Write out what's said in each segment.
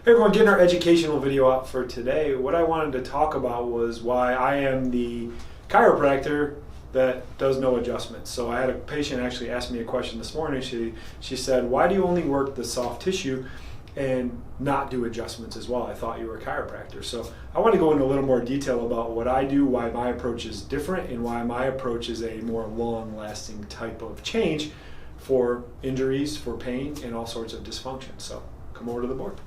Hey everyone, getting our educational video out for today. What I wanted to talk about was why I am the chiropractor that does no adjustments. So I had a patient actually ask me a question this morning. She said, why do you only work the soft tissue and not do adjustments as well? I thought you were a chiropractor. So I want to go into a little more detail about what I do, why my approach is different, and why my approach is a more long-lasting type of change for injuries, for pain, and all sorts of dysfunction. So come over to the board.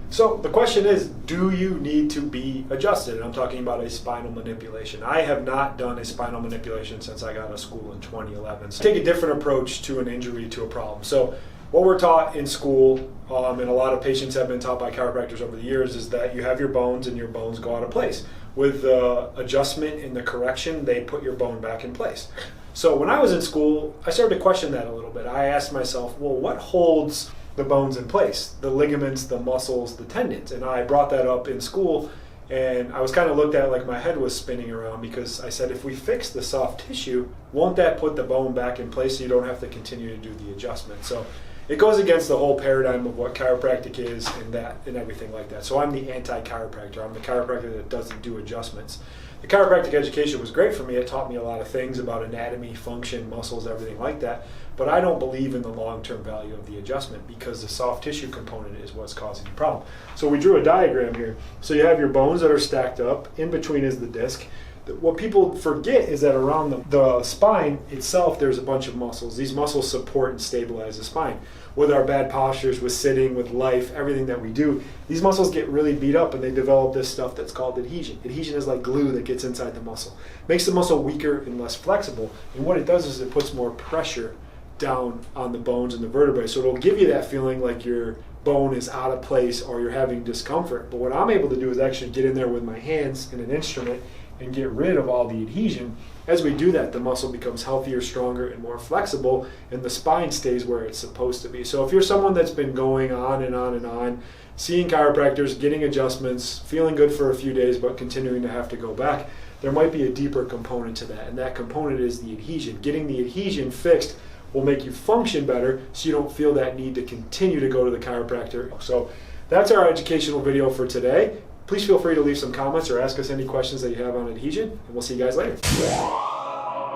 So the question is, do you need to be adjusted? And I'm talking about a spinal manipulation. I have not done a spinal manipulation since I got out of school in 2011. So take a different approach to an injury, to a problem. So what we're taught in school, and a lot of patients have been taught by chiropractors over the years, is that you have your bones and your bones go out of place. With the adjustment and the correction, they put your bone back in place. So when I was in school, I started to question that a little bit. I asked myself, well, what holds the bones in place? The ligaments, the muscles, the tendons. And I brought that up in school, and I was kind of looked at like my head was spinning around, because I said, if we fix the soft tissue, won't that put the bone back in place so you don't have to continue to do the adjustment? So it goes against the whole paradigm of what chiropractic is and everything like that. So I'm the anti-chiropractor. I'm the chiropractor that doesn't do adjustments. The chiropractic education was great for me. It taught me a lot of things about anatomy, function, muscles, everything like that. But I don't believe in the long-term value of the adjustment, because the soft tissue component is what's causing the problem. So we drew a diagram here. So you have your bones that are stacked up. In between is the disc. What people forget is that around the spine itself, there's a bunch of muscles. These muscles support and stabilize the spine. With our bad postures, with sitting, with life, everything that we do, these muscles get really beat up, and they develop this stuff that's called adhesion. Adhesion is like glue that gets inside the muscle. Makes the muscle weaker and less flexible. And what it does is it puts more pressure down on the bones and the vertebrae. So it'll give you that feeling like your bone is out of place or you're having discomfort. But what I'm able to do is actually get in there with my hands and an instrument and get rid of all the adhesion. As we do that, the muscle becomes healthier, stronger, and more flexible, and the spine stays where it's supposed to be. So if you're someone that's been going on and on and on, seeing chiropractors, getting adjustments, feeling good for a few days, but continuing to have to go back, there might be a deeper component to that, and that component is the adhesion. Getting the adhesion fixed will make you function better, so you don't feel that need to continue to go to the chiropractor. So that's our educational video for today. Please feel free to leave some comments or ask us any questions that you have on adhesion, and we'll see you guys later.